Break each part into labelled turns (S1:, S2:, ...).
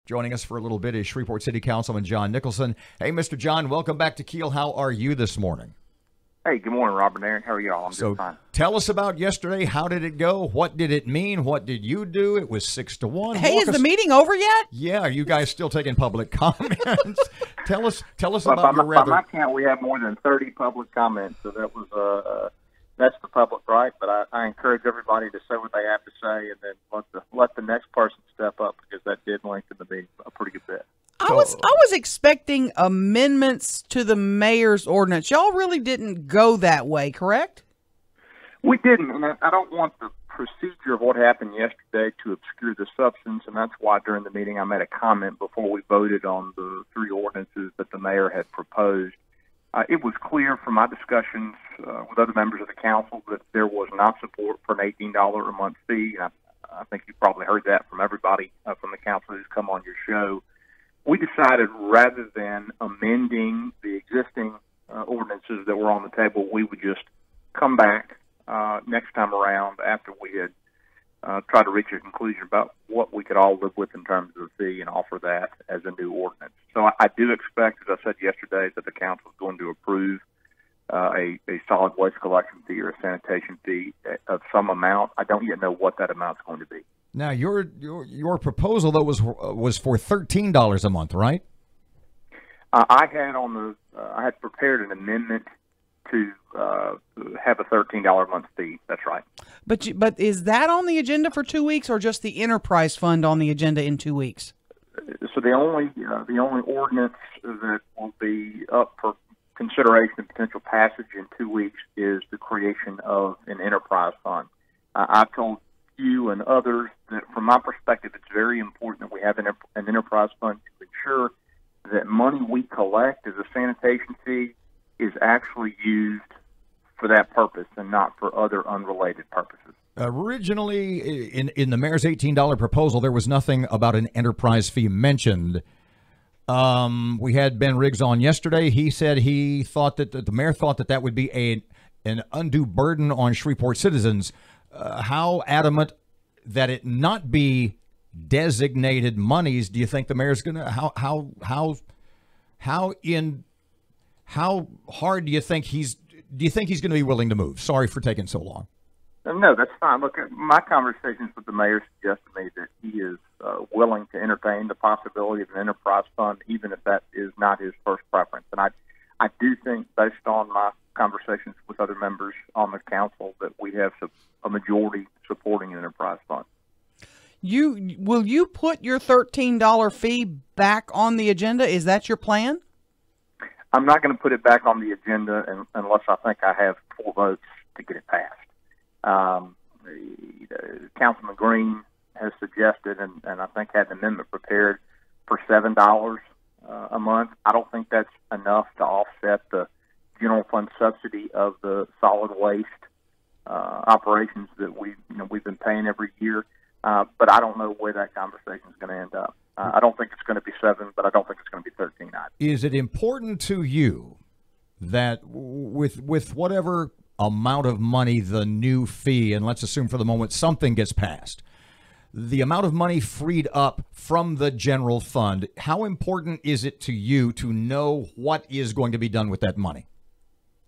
S1: Joining us for a little bit is Shreveport City Councilman John Nickelson. Hey, Mr. John, welcome back to Kiel. How are you this morning?
S2: Hey, good morning, Robert and Aaron. How are y'all? I'm doing fine.
S1: Tell us about yesterday. How did it go? What did it mean? What did you do? It was 6-1.
S3: Hey, is the meeting over yet?
S1: Yeah, are you guys still taking public comments? Tell us
S2: Well,
S1: about your rather...
S2: By my count, we have more than 30 public comments, so that was that's the public right. But I encourage everybody to say what they have to say, and then let the next person step up, because that did lengthen the meeting a pretty good bit.
S3: I was expecting amendments to the mayor's ordinance. Y'all really didn't go that way, correct?
S2: We didn't, and I don't want the procedure of what happened yesterday to obscure the substance, and that's why during the meeting I made a comment before we voted on the 3 ordinances that the mayor had proposed. It was clear from my discussions with other members of the council that there was not support for an $18 a month fee. And I think you probably heard that from everybody from the council who's come on your show. We decided, rather than amending the existing ordinances that were on the table, we would just come back next time around after we had tried to reach a conclusion about what we could all live with in terms of the fee and offer that as a new ordinance. So I do expect, as I said yesterday, that the council is going to approve a solid waste collection fee or a sanitation fee of some amount. I don't yet know what that amount is going to be.
S1: Now, your proposal, though, was for $13 a month, right?
S2: I had prepared an amendment to have a $13 a month fee. That's right.
S3: But is that on the agenda for 2 weeks, or just the enterprise fund on the agenda in 2 weeks?
S2: So the only ordinance that will be up for consideration and potential passage in 2 weeks is the creation of an enterprise fund. I've told you and others that, from my perspective, it's very important that we have an enterprise fund to ensure that money we collect as a sanitation fee is actually used for that purpose and not for other unrelated purposes.
S1: Originally, in the mayor's $18 proposal, there was nothing about an enterprise fee mentioned. We had Ben Riggs on yesterday. He said he thought that the mayor thought that would be an undue burden on Shreveport citizens. How adamant that it not be designated monies do you think the mayor's going to? How hard do you think he's going to be willing to move? Sorry for taking so long.
S2: No, that's fine. Look, my conversations with the mayor suggested to me that he is willing to entertain the possibility of an enterprise fund, even if that is not his first preference. And I do think, based on my conversations with other members on the council, that we have a majority supporting an enterprise fund.
S3: Will you put your $13 fee back on the agenda? Is that your plan?
S2: I'm not going to put it back on the agenda unless I think I have 4 votes to get it passed. Councilman Green has suggested, and I think had an amendment prepared for $7 a month. I don't think that's enough to offset the general fund subsidy of the solid waste operations that we've been paying every year. But I don't know where that conversation is going to end up. I don't think it's going to be 7, but I don't think it's going to be 13 either.
S1: Is it important to you that with whatever amount of money the new fee, and let's assume for the moment something gets passed, the amount of money freed up from the general fund, how important is it to you to know what is going to be done with that money?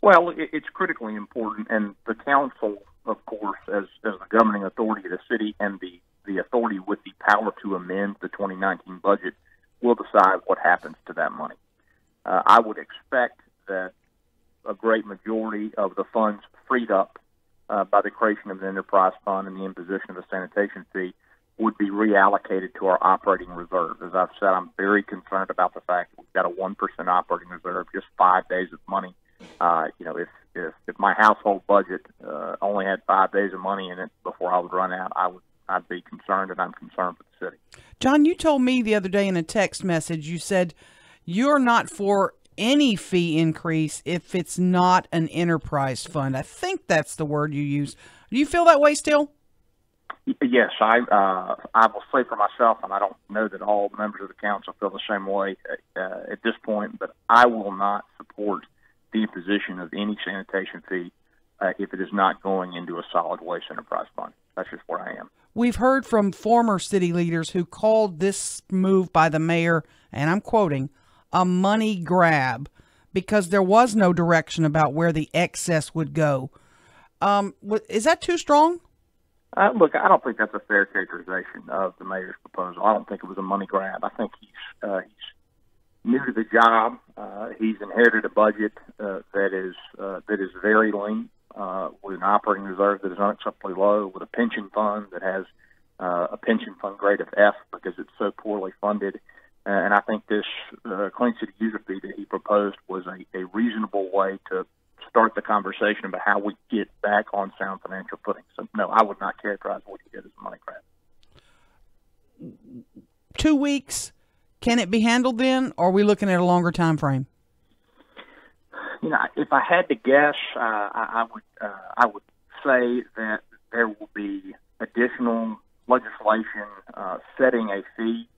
S2: Well, it's critically important, and the council, of course, as the governing authority of the city and the authority with the power to amend the 2019 budget, will decide what happens to that money. I would expect that a great majority of the funds freed up by the creation of an enterprise fund and the imposition of a sanitation fee would be reallocated to our operating reserve. As I've said, I'm very concerned about the fact that we've got a 1% operating reserve, just 5 days of money. If my household budget only had 5 days of money in it before I would run out, I'd be concerned, and I'm concerned for the city.
S3: John, you told me the other day in a text message, you said you're not for any fee increase if it's not an enterprise fund. I think that's the word you used. Do you feel that way still?
S2: Yes, I will say for myself, and I don't know that all members of the council feel the same way at this point, but I will not support the imposition of any sanitation fee if it is not going into a solid waste enterprise fund. That's just where I am.
S3: we've heard from former city leaders who called this move by the mayor, and I'm quoting, a money grab, because there was no direction about where the excess would go. Is that too strong?
S2: Look, I don't think that's a fair characterization of the mayor's proposal. I don't think it was a money grab. I think he's new to the job. He's inherited a budget that is very lean, with an operating reserve that is unacceptably low, with a pension fund that has a pension fund grade of F because it's so poorly funded. And I think this Clean City user fee that he proposed was a reasonable way to start the conversation about how we get back on sound financial footing. So, no, I would not characterize what he did as a money grab.
S3: 2 weeks, can it be handled then, or are we looking at a longer time frame?
S2: You know, if I had to guess, I would say that there will be additional legislation setting a fee,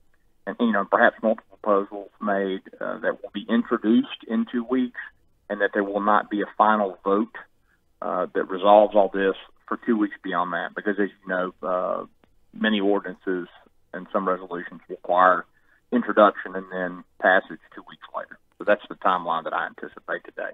S2: and perhaps multiple proposals made that will be introduced in 2 weeks, and that there will not be a final vote that resolves all this for 2 weeks beyond that. Because, as you know, many ordinances and some resolutions require introduction and then passage 2 weeks later. So that's the timeline that I anticipate today.